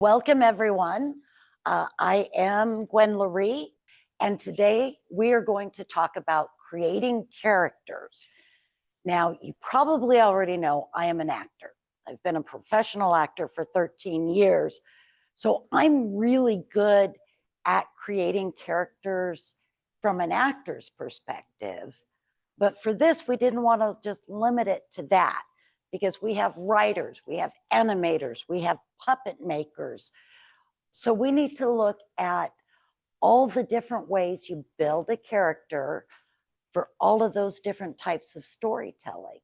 Welcome, everyone. I am Gwyn LaRee, and today we are going to talk about creating characters. Now, you probably already know I am an actor. I've been a professional actor for 13 years, so I'm really good at creating characters from an actor's perspective. But for this, we didn't want to just limit it to that, because we have writers, we have animators, we have puppet makers. So we need to look at all the different ways you build a character for all of those different types of storytelling.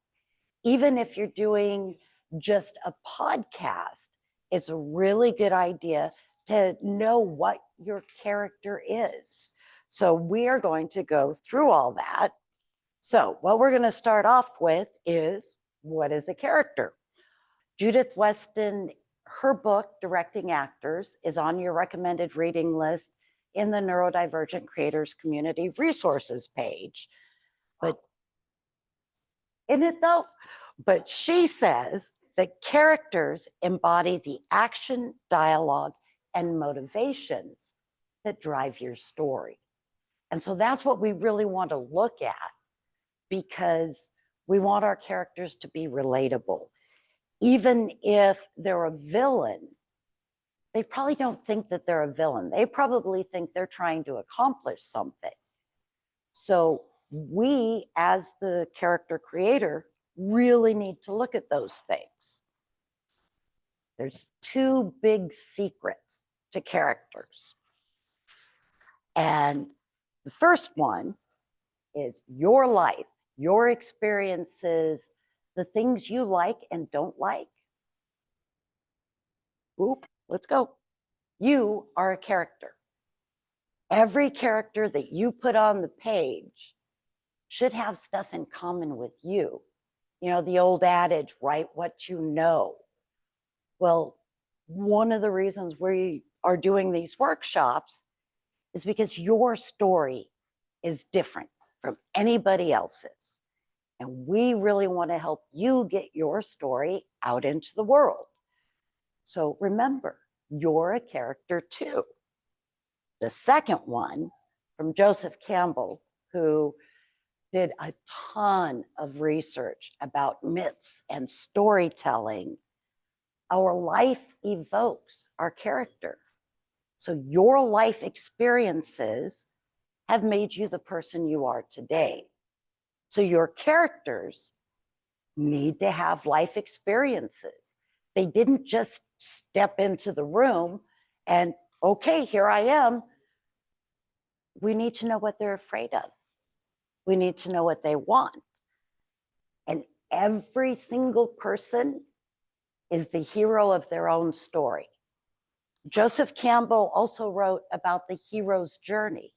Even if you're doing just a podcast, it's a really good idea to know what your character is. So we are going to go through all that. So what we're going to start off with is, what is a character? Judith Weston, her book, Directing Actors, is on your recommended reading list in the Neurodivergent Creators Community Resources page. But in it though, but she says that characters embody the action, dialogue, and motivations that drive your story. And so that's what we really want to look at, because we want our characters to be relatable. Even if they're a villain, they probably don't think that they're a villain. They probably think they're trying to accomplish something. So we, as the character creator, really need to look at those things. There's two big secrets to characters. And the first one is your life, your experiences, the things you like and don't like. Oop, let's go. You are a character. Every character that you put on the page should have stuff in common with you. You know, the old adage, write what you know. Well, one of the reasons we are doing these workshops is because your story is different from anybody else's. And we really want to help you get your story out into the world. So remember, you're a character too. The second one, from Joseph Campbell, who did a ton of research about myths and storytelling. Our life evokes our character. So your life experiences have made you the person you are today. So your characters need to have life experiences. They didn't just step into the room and, okay, here I am. We need to know what they're afraid of. We need to know what they want. And every single person is the hero of their own story. Joseph Campbell also wrote about the hero's journey.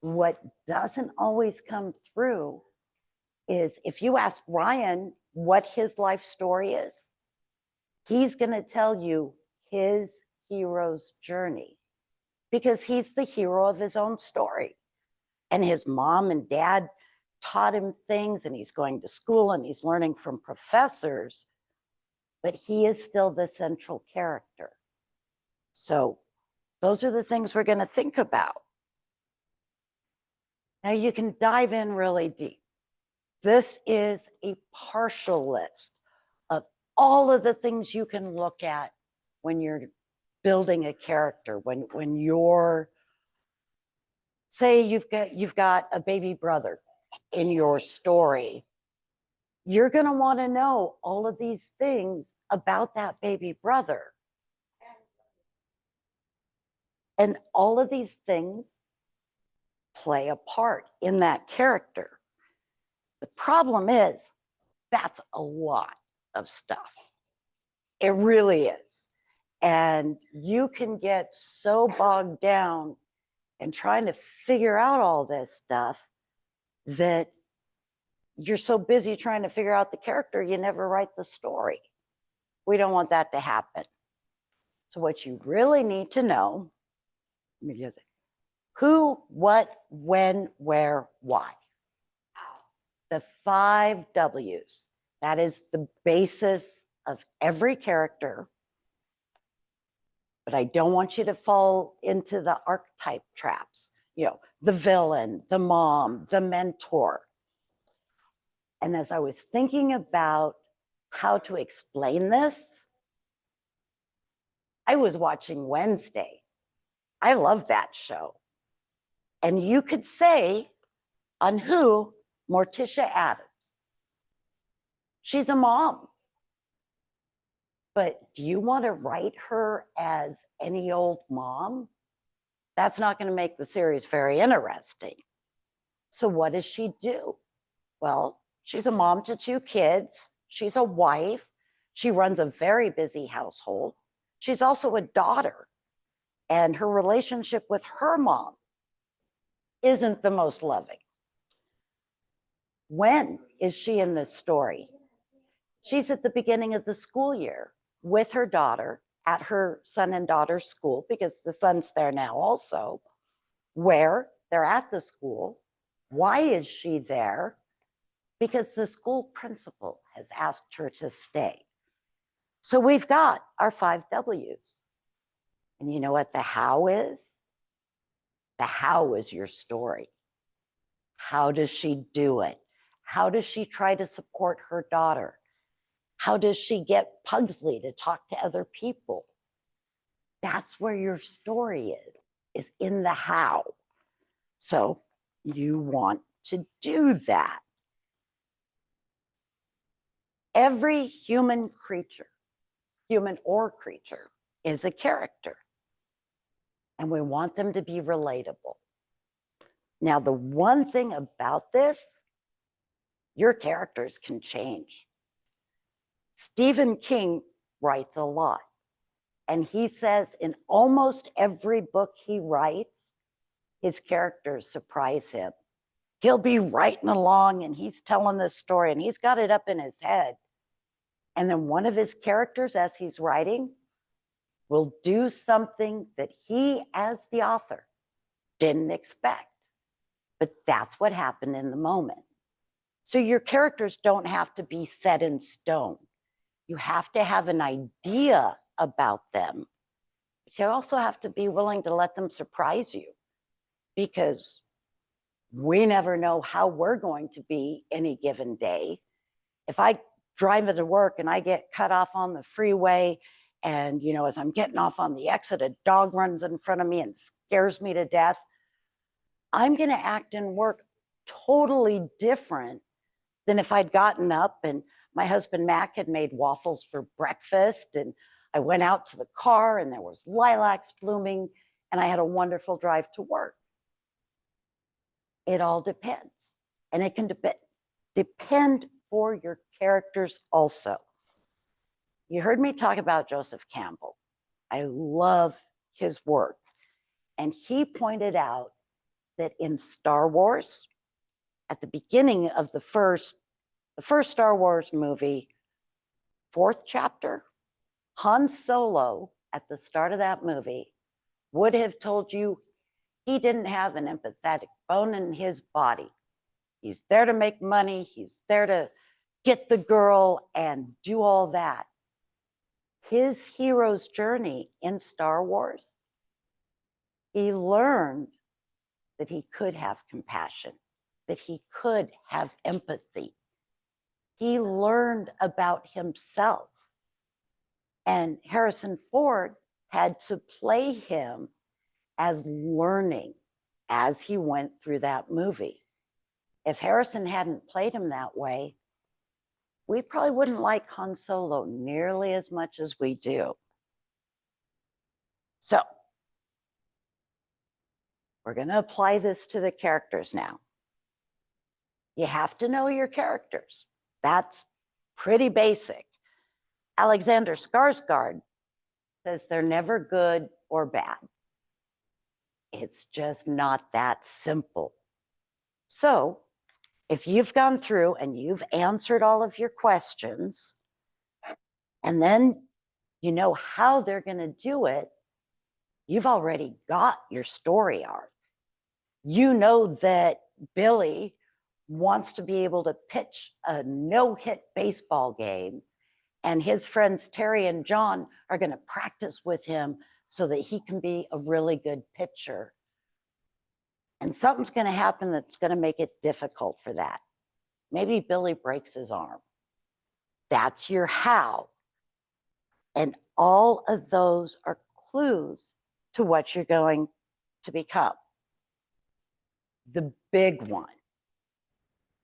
What doesn't always come through is, if you ask Ryan what his life story is, he's going to tell you his hero's journey, because he's the hero of his own story. And his mom and dad taught him things, and he's going to school and he's learning from professors, but he is still the central character. So those are the things we're going to think about. Now you can dive in really deep. This is a partial list of all of the things you can look at when you're building a character, when you're, say you've got a baby brother in your story. You're going to want to know all of these things about that baby brother. And all of these things play a part in that character. The problem is, that's a lot of stuff. It really is. And you can get so bogged down in trying to figure out all this stuff that you're so busy trying to figure out the character, you never write the story. We don't want that to happen. So what you really need to know, let me just say, who, what, when, where, why. The 5 W's. That is the basis of every character. but I don't want you to fall into the archetype traps, you know, the villain, the mom, the mentor. And as I was thinking about how to explain this, I was watching Wednesday. I love that show. And you could say on who, Morticia Addams. She's a mom. But do you want to write her as any old mom? That's not going to make the series very interesting. So what does she do? Well, she's a mom to 2 kids. She's a wife. She runs a very busy household. She's also a daughter. And her relationship with her mom isn't the most loving. When is she in this story? She's at the beginning of the school year with her daughter at her son and daughter's school, because the son's there now also, where they're at the school. Why is she there? Because the school principal has asked her to stay. So we've got our 5 W's. And you know what the how is? The how is your story. How does she do it? How does she try to support her daughter? How does she get Pugsley to talk to other people? That's where your story is in the how. So you want to do that. Every human creature, human or creature, is a character. And we want them to be relatable. Now, the one thing about this, your characters can change. Stephen King writes a lot. And he says in almost every book he writes, his characters surprise him. He'll be writing along and he's telling this story and he's got it up in his head. And then one of his characters, as he's writing, will do something that he, as the author, didn't expect. But that's what happened in the moment. So your characters don't have to be set in stone. You have to have an idea about them, but you also have to be willing to let them surprise you, because we never know how we're going to be any given day. If I drive into work and I get cut off on the freeway, and you know, as I'm getting off on the exit, a dog runs in front of me and scares me to death, I'm going to act in work totally different than if I'd gotten up and my husband Mac had made waffles for breakfast and I went out to the car and there was lilacs blooming and I had a wonderful drive to work. It all depends. And it can depend for your characters also. You heard me talk about Joseph Campbell. I love his work. And he pointed out that in Star Wars, at the beginning of the first Star Wars movie, 4th chapter, Han Solo, at the start of that movie, would have told you he didn't have an empathetic bone in his body. He's there to make money. He's there to get the girl and do all that. His hero's journey in Star Wars, he learned that he could have compassion, that he could have empathy. He learned about himself. And Harrison Ford had to play him as learning as he went through that movie. If Harrison hadn't played him that way, we probably wouldn't like Han Solo nearly as much as we do. So we're going to apply this to the characters now. You have to know your characters. That's pretty basic. Alexander Skarsgård says they're never good or bad. It's just not that simple. So if you've gone through and you've answered all of your questions, and then you know how they're going to do it, you've already got your story arc. You know that Billy wants to be able to pitch a no-hit baseball game, and his friends Terry and John are going to practice with him so that he can be a really good pitcher. And something's going to happen that's going to make it difficult for that. Maybe Billy breaks his arm. That's your how. And all of those are clues to what you're going to become. The big one,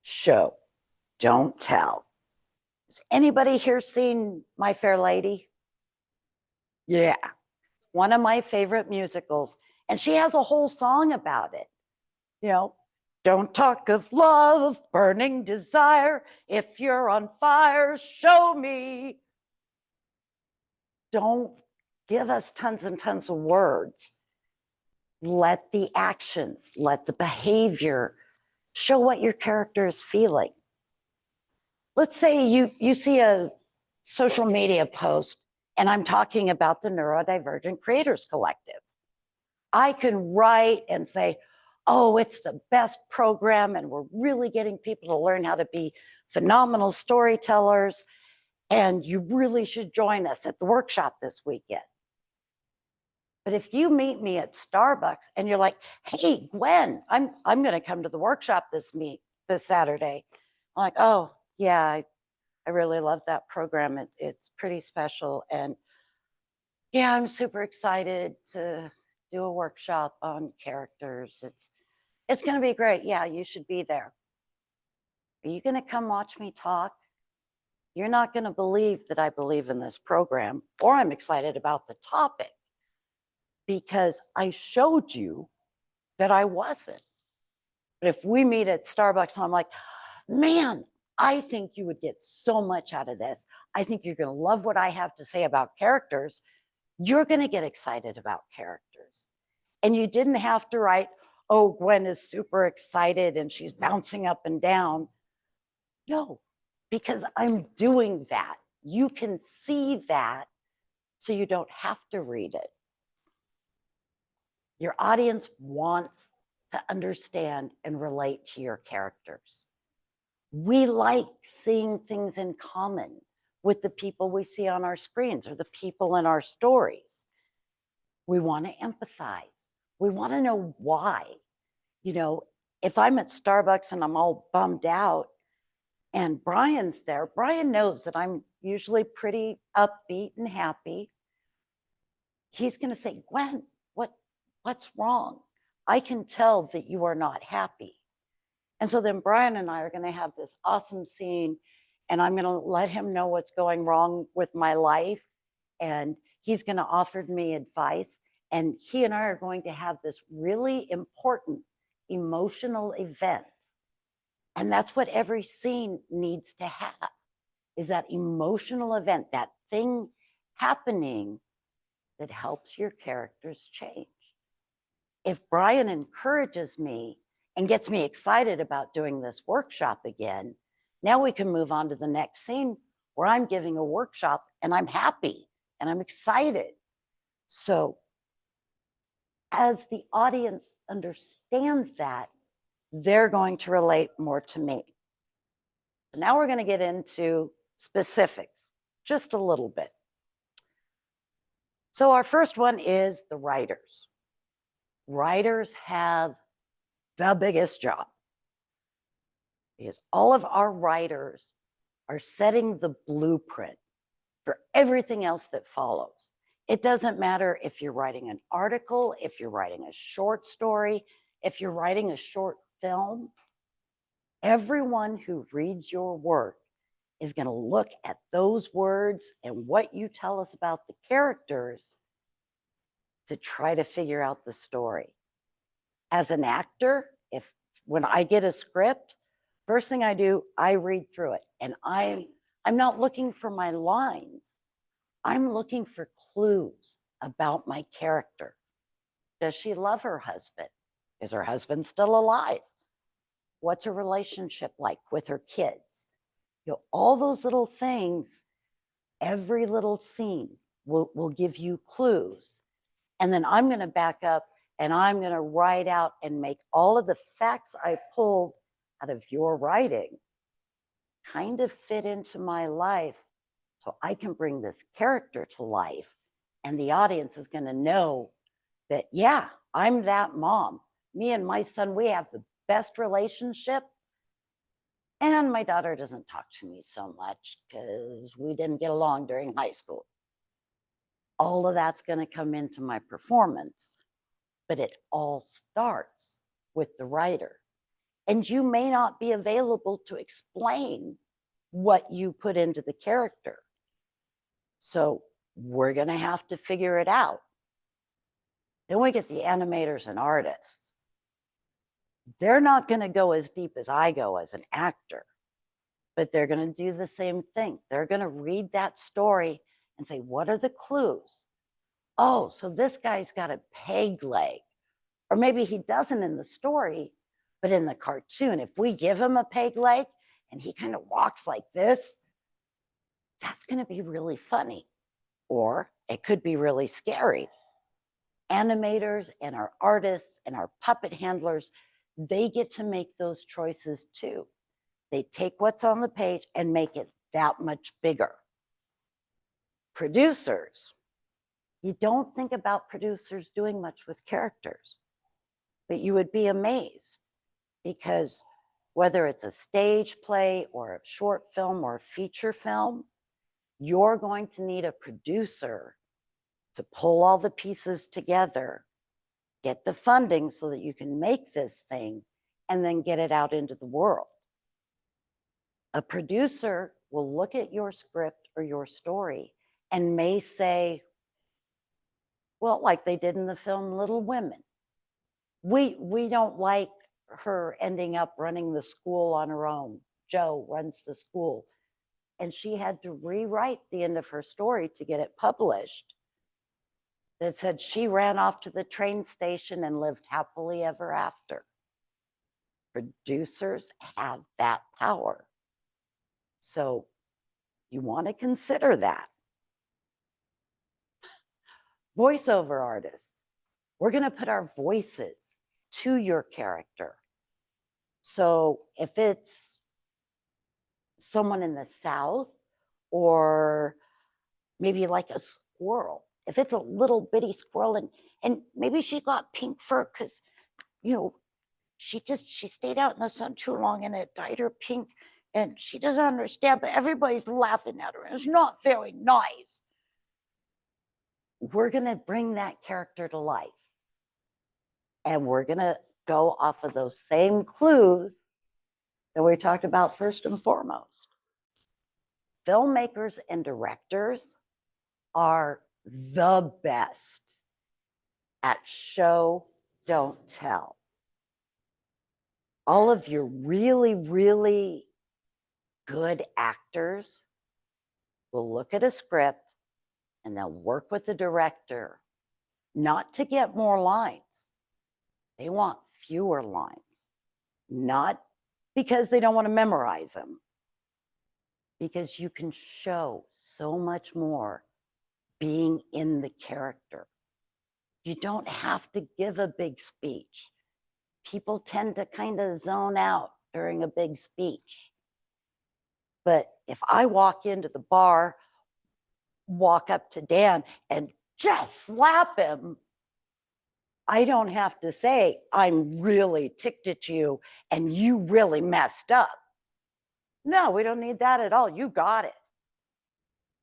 show, don't tell. Has anybody here seen My Fair Lady? Yeah, one of my favorite musicals. And she has a whole song about it. You know, don't talk of love, burning desire. If you're on fire, show me. Don't give us tons and tons of words. Let the actions, let the behavior show what your character is feeling. Let's say you see a social media post and I'm talking about the Neurodivergent Creators Collective. I can write and say, oh, it's the best program and we're really getting people to learn how to be phenomenal storytellers, and you really should join us at the workshop this weekend. But if you meet me at Starbucks and you're like, hey, Gwen, I'm going to come to the workshop this Saturday. I'm like, oh, yeah, I really love that program. It's pretty special. And yeah, I'm super excited to do a workshop on characters. It's going to be great. Yeah, you should be there. Are you going to come watch me talk? You're not going to believe that I believe in this program, or I'm excited about the topic, because I showed you that I wasn't. But if we meet at Starbucks and I'm like, man, I think you would get so much out of this. I think you're going to love what I have to say about characters. You're going to get excited about characters. And you didn't have to write, oh, Gwen is super excited and she's bouncing up and down. No, because I'm doing that. You can see that, so you don't have to read it. Your audience wants to understand and relate to your characters. We like seeing things in common with the people we see on our screens or the people in our stories. We want to empathize. We want to know why. You know, if I'm at Starbucks and I'm all bummed out and Brian's there, Brian knows that I'm usually pretty upbeat and happy. He's going to say, Gwen, what's wrong? I can tell that you are not happy. And so then Brian and I are going to have this awesome scene, and I'm going to let him know what's going wrong with my life. And he's going to offer me advice. And he and I are going to have this really important emotional event. And that's what every scene needs to have, is that emotional event, that thing happening that helps your characters change. If Brian encourages me and gets me excited about doing this workshop again, now we can move on to the next scene where I'm giving a workshop and I'm happy and I'm excited. So as the audience understands that, they're going to relate more to me. Now we're going to get into specifics, just a little bit. So our first one is the writers. Writers have the biggest job, because all of our writers are setting the blueprint for everything else that follows. It doesn't matter if you're writing an article, if you're writing a short story, if you're writing a short film. Everyone who reads your work is going to look at those words and what you tell us about the characters to try to figure out the story. As an actor, when I get a script, first thing I do, I read through it, and I'm not looking for my lines. I'm looking for clues about my character. Does she love her husband? Is her husband still alive? What's her relationship like with her kids? You know, all those little things, every little scene will give you clues. And then I'm going to back up and I'm going to write out and make all of the facts I pulled out of your writing kind of fit into my life, so I can bring this character to life And the audience is going to know that, yeah, I'm that mom. Me and my son, we have the best relationship. And my daughter doesn't talk to me so much because we didn't get along during high school. All of that's going to come into my performance, but it all starts with the writer. And you may not be available to explain what you put into the character. So we're going to have to figure it out. Then we get the animators and artists. They're not going to go as deep as I go as an actor, but they're going to do the same thing. They're going to read that story and say, what are the clues? Oh, so this guy's got a peg leg. Or maybe he doesn't in the story, but in the cartoon, if we give him a peg leg and he kind of walks like this, that's going to be really funny. Or it could be really scary. Animators and our artists and our puppet handlers, they get to make those choices too. They take what's on the page and make it that much bigger. Producers, you don't think about producers doing much with characters, but you would be amazed because whether it's a stage play or a short film or a feature film, you're going to need a producer to pull all the pieces together, get the funding so that you can make this thing, and then get it out into the world. A producer will look at your script or your story and may say, well, like they did in the film Little Women, we don't like her ending up running the school on her own. Jo runs the school. And she had to rewrite the end of her story to get it published. That said she ran off to the train station and lived happily ever after. Producers have that power. So you want to consider that. Voiceover artists, we're going to put our voices to your character. So if it's someone in the South, or maybe like a squirrel, if it's a little bitty squirrel and maybe she got pink fur because, you know, she stayed out in the sun too long and it dyed her pink and she doesn't understand, but everybody's laughing at her and it's not very nice. We're going to bring that character to life. And we're going to go off of those same clues that we talked about first and foremost. Filmmakers and directors are the best at show, don't tell. All of your really, really good actors will look at a script and they'll work with the director, not to get more lines. They want fewer lines, not because they don't want to memorize them, because you can show so much more being in the character. You don't have to give a big speech. People tend to kind of zone out during a big speech. But if I walk into the bar, walk up to Dan and just slap him, I don't have to say, I'm really ticked at you and you really messed up. No, we don't need that at all. You got it.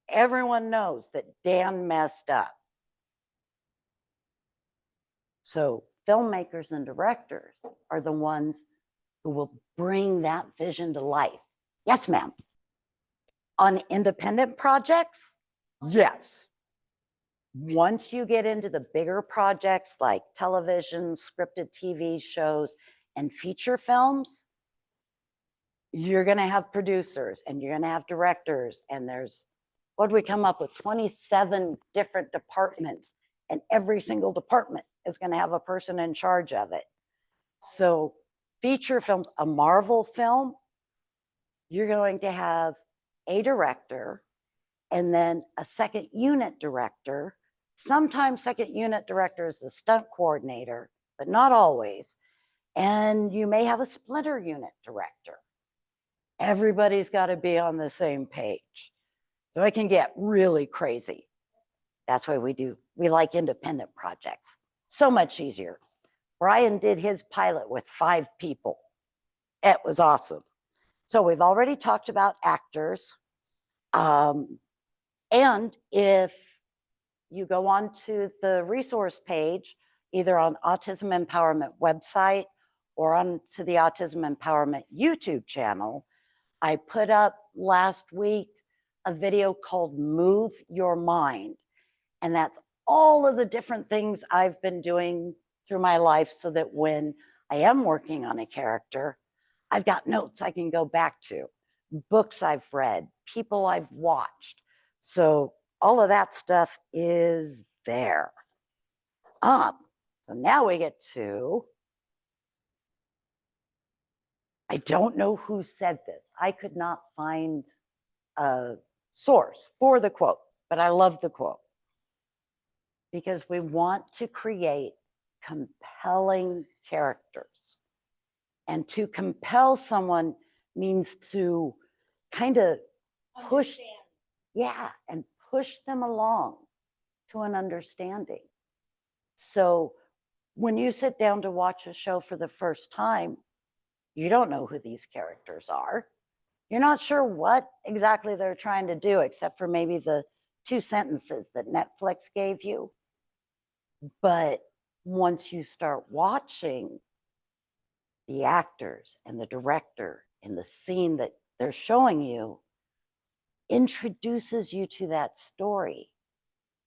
Everyone knows that Dan messed up. So filmmakers and directors are the ones who will bring that vision to life. Yes, ma'am. On independent projects, yes. Once you get into the bigger projects like television, scripted TV shows, and feature films, you're going to have producers and you're going to have directors. And there's, what did we come up with? 27 different departments, and every single department is going to have a person in charge of it. So feature films, a Marvel film, you're going to have a director and then a second unit director. Sometimes second unit director is the stunt coordinator, but not always. And you may have a splinter unit director. Everybody's got to be on the same page. So it can get really crazy. That's why we like independent projects. So much easier. Brian did his pilot with 5 people. It was awesome. So we've already talked about actors. And if you go on to the resource page, either on Autism Empowerment website or onto the Autism Empowerment YouTube channel, I put up last week a video called Move Your Mind. And that's all of the different things I've been doing through my life so that when I am working on a character, I've got notes I can go back to, books I've read, people I've watched. So all of that stuff is there. So now we get to, I don't know who said this. I could not find a source for the quote, but I love the quote. Because we want to create compelling characters. And to compel someone means to kind of push, and push them along to an understanding. So when you sit down to watch a show for the first time, you don't know who these characters are. You're not sure what exactly they're trying to do, except for maybe the 2 sentences that Netflix gave you. But once you start watching, the actors and the director and the scene that they're showing you introduces you to that story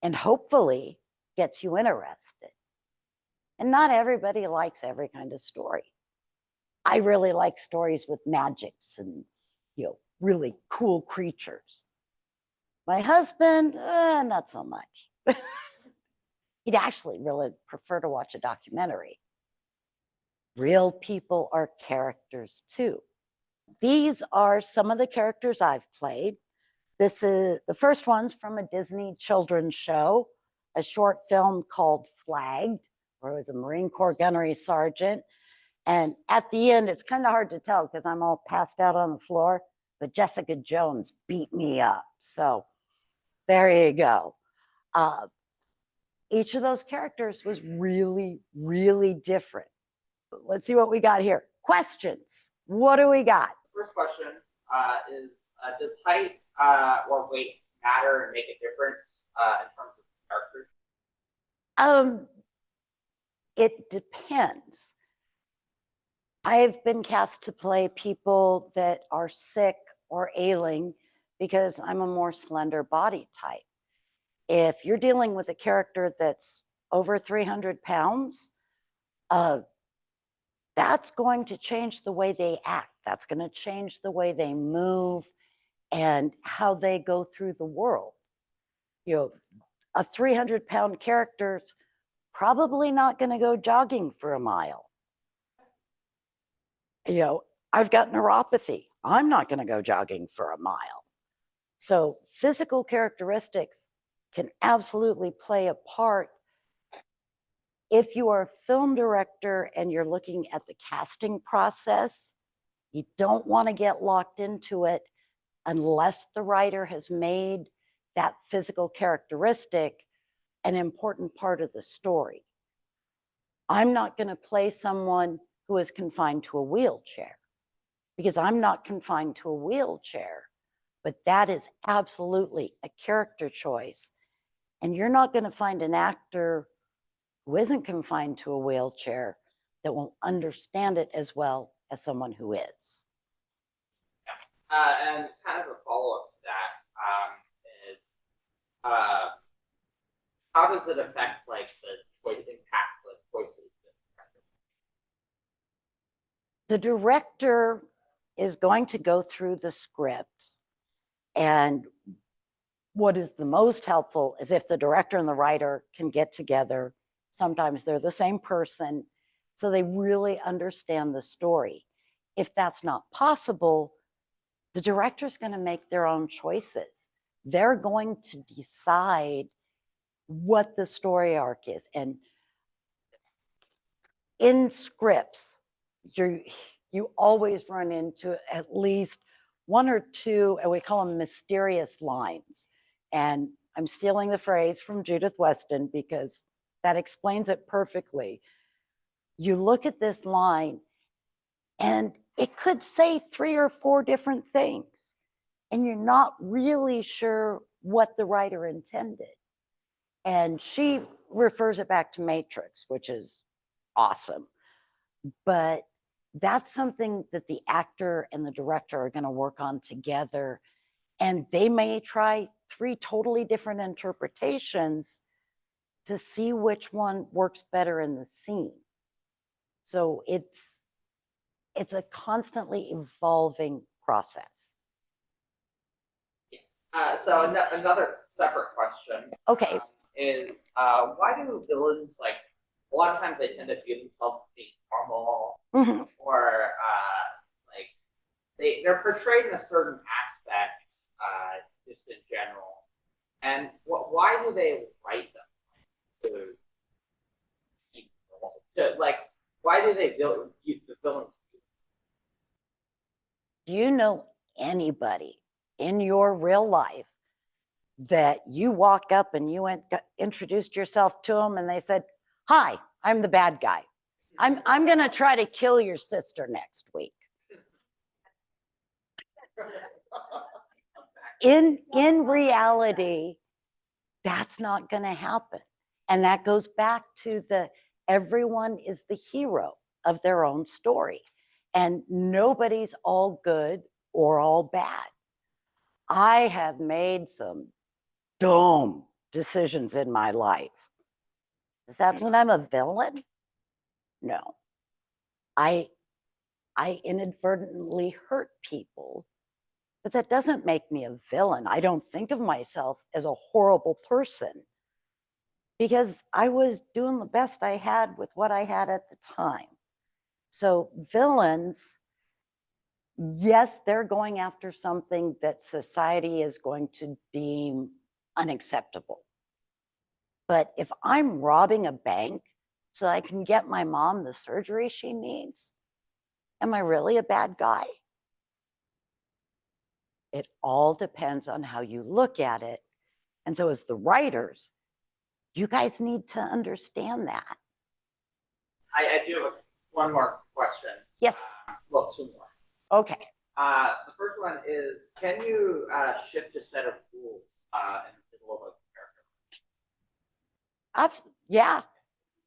and hopefully gets you interested. And not everybody likes every kind of story. I really like stories with magics and, really cool creatures. My husband, not so much. He'd actually really prefer to watch a documentary. Real people are characters too. These are some of the characters I've played. This is the first one's from a Disney children's show, a short film called Flagged, where I was a Marine Corps gunnery sergeant. And at the end, it's kind of hard to tell because I'm all passed out on the floor, but Jessica Jones beat me up. So there you go. Each of those characters was really, really different. Let's see what we got here. Questions. What do we got? First question is, does height or weight matter and make a difference in terms of characters? It depends. I've been cast to play people that are sick or ailing because I'm a more slender body type. If you're dealing with a character that's over 300 pounds, that's going to change the way they act. That's going to change the way they move and how they go through the world. A 300-pound character's probably not going to go jogging for a mile. I've got neuropathy. I'm not going to go jogging for a mile. So physical characteristics can absolutely play a part. If you are a film director and you're looking at the casting process, you don't want to get locked into it unless the writer has made that physical characteristic an important part of the story. I'm not going to play someone who is confined to a wheelchair because I'm not confined to a wheelchair, but that is absolutely a character choice. And you're not going to find an actor who isn't confined to a wheelchair that will understand it as well as someone who is. And kind of a follow-up to that is, how does it affect the impact choices? The director is going to go through the script, and what is the most helpful is if the director and the writer can get together. Sometimes they're the same person, so they really understand the story. If that's not possible, the director's going to make their own choices. They're going to decide what the story arc is. And in scripts, you always run into at least 1 or 2, and we call them mysterious lines. And I'm stealing the phrase from Judith Weston because that explains it perfectly. You look at this line and it could say 3 or 4 different things, and you're not really sure what the writer intended. And she refers it back to Matrix, which is awesome. But that's something that the actor and the director are going to work on together. And they may try 3 totally different interpretations to see which one works better in the scene. So it's a constantly evolving process. So another separate question. Okay. Is why do villains, like, a lot of times they tend to view themselves as being normal, or like they're portrayed in a certain aspect, just in general. And why do they write them to keep like, why do they build the villains? Do you know anybody in your real life that you walk up and you introduced yourself to them and they said, "Hi, I'm the bad guy. I'm going to try to kill your sister next week"? In reality, that's not going to happen. And that goes back to everyone is the hero of their own story. And nobody's all good or all bad. I have made some dumb decisions in my life. Does that mean I'm a villain? No. I inadvertently hurt people, but that doesn't make me a villain. I don't think of myself as a horrible person because I was doing the best I had with what I had at the time. So villains, yes, they're going after something that society is going to deem unacceptable. But if I'm robbing a bank so I can get my mom the surgery she needs, am I really a bad guy? It all depends on how you look at it. And so as the writers, you guys need to understand that. I do have one more question. Yes. Well, 2 more. Okay. The first one is, can you shift a set of rules in the middle of a character? Yeah.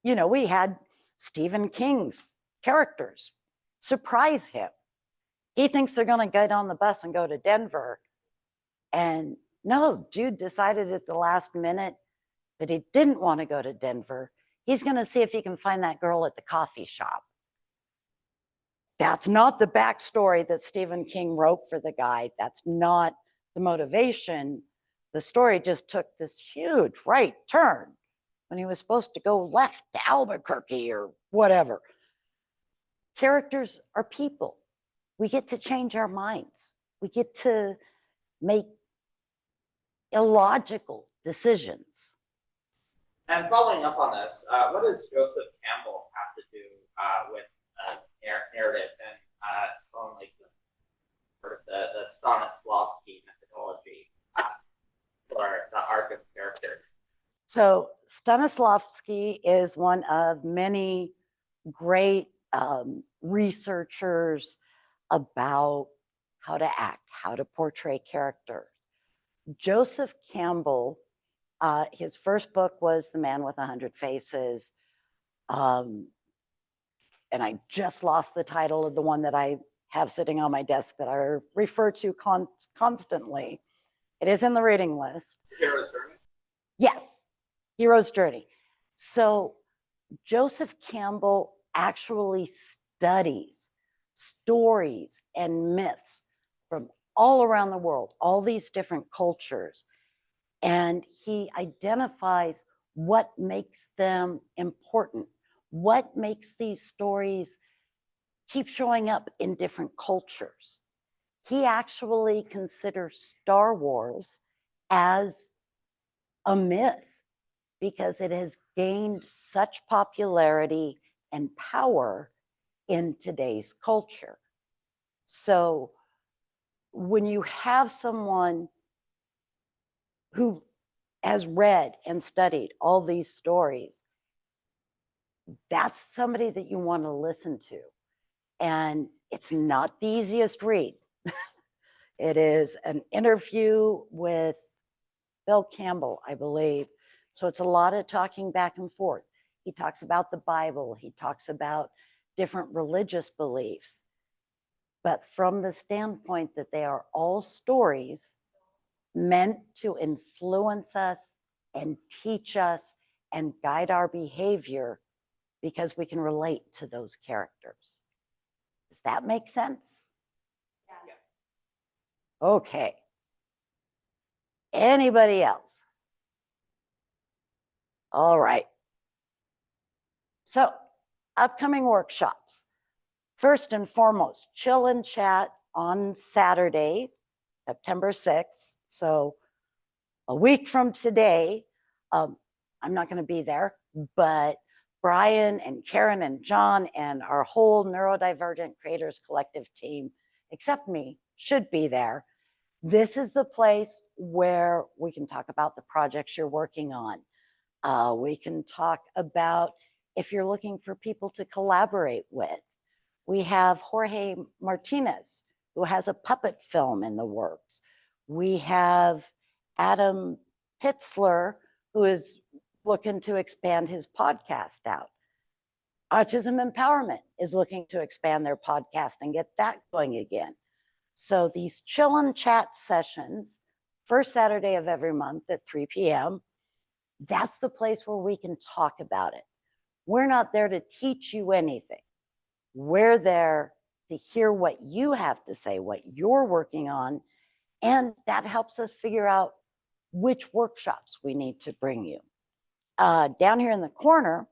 You know, we had Stephen King's characters surprise him. He thinks they're going to get on the bus and go to Denver. And no, dude decided at the last minute that he didn't want to go to Denver. He's going to see if he can find that girl at the coffee shop. That's not the backstory that Stephen King wrote for the guy. That's not the motivation. The story just took this huge right turn when he was supposed to go left to Albuquerque or whatever. Characters are people. We get to change our minds. We get to make illogical decisions. And following up on this, what does Joseph Campbell have to do with narrative and someone like the Stanislavski methodology for the arc of characters? So Stanislavski is one of many great researchers about how to act, how to portray characters. Joseph Campbell, his first book was The Man with 100 Faces. And I just lost the title of the one that I have sitting on my desk that I refer to constantly. It is in the reading list. Hero's Journey? Yes, Hero's Journey. So Joseph Campbell actually studies stories and myths from all around the world, all these different cultures. And he identifies what makes them important, what makes these stories keep showing up in different cultures. He actually considers Star Wars as a myth because it has gained such popularity and power in today's culture. So when you have someone who has read and studied all these stories, that's somebody that you want to listen to. And it's not the easiest read. It is an interview with Bill Campbell, I believe. So it's a lot of talking back and forth. He talks about the Bible. He talks about different religious beliefs. But from the standpoint that they are all stories meant to influence us and teach us and guide our behavior, because we can relate to those characters. Does that make sense? Yeah. Okay. Anybody else? All right. So, upcoming workshops. First and foremost, chill and chat on Saturday, September 6th. So, a week from today. I'm not going to be there, but Brian and Karen and John and our whole Neurodivergent Creators Collective team, except me, should be there. This is the place where we can talk about the projects you're working on. We can talk about if you're looking for people to collaborate with. We have Jorge Martinez, who has a puppet film in the works. We have Adam Pitzler, who is looking to expand his podcast out. Autism Empowerment is looking to expand their podcast and get that going again. So these chill and chat sessions, first Saturday of every month at 3 p.m., that's the place where we can talk about it. We're not there to teach you anything. We're there to hear what you have to say, what you're working on, and that helps us figure out which workshops we need to bring you. Down here in the corner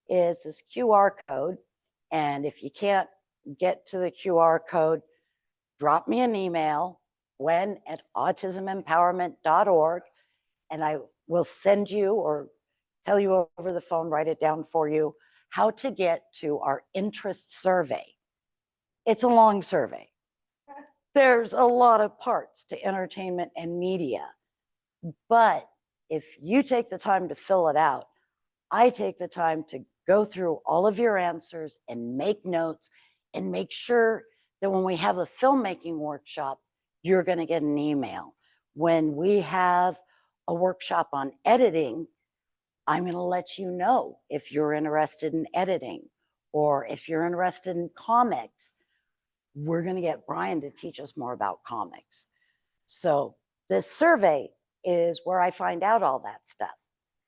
is this QR code, and if you can't get to the QR code, drop me an email, gwen@autismempowerment.org, and I will send you or tell you over the phone, write it down for you, how to get to our interest survey. It's a long survey. There's a lot of parts to entertainment and media, but if you take the time to fill it out, I take the time to go through all of your answers and make notes and make sure that when we have a filmmaking workshop, you're going to get an email. When we have a workshop on editing, I'm going to let you know if you're interested in editing, or if you're interested in comics, we're going to get Brian to teach us more about comics. So this survey is where I find out all that stuff.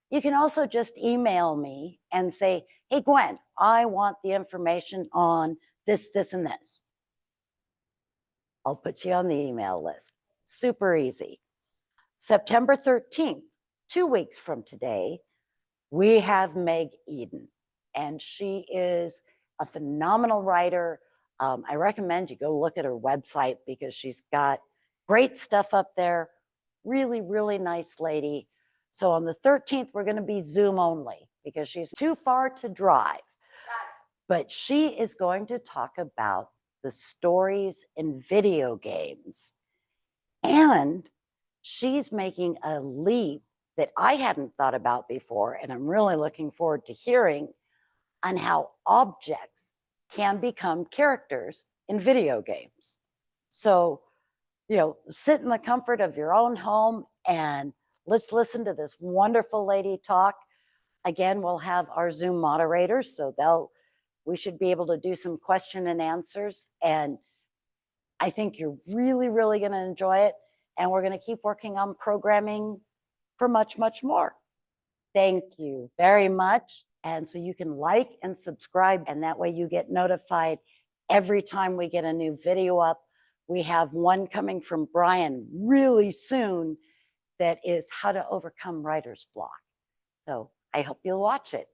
You can also just email me and say, hey, Gwen, I want the information on this, this, and this. I'll put you on the email list. Super easy. September 13th, 2 weeks from today, we have Meg Eden, and she is a phenomenal writer. I recommend you go look at her website because she's got great stuff up there. Really, really nice lady. So on the 13th, we're going to be Zoom only because she's too far to drive. But she is going to talk about the stories in video games. And she's making a leap that I hadn't thought about before, and I'm really looking forward to hearing on how objects can become characters in video games. So, sit in the comfort of your own home and let's listen to this wonderful lady talk. Again, we'll have our Zoom moderators, so we should be able to do some question and answers. And I think you're really, really going to enjoy it. And we're going to keep working on programming for much, much more. Thank you very much. And so you can like and subscribe, and that way you get notified every time we get a new video up. We have one coming from Brian really soon that is how to overcome writer's block. So I hope you'll watch it.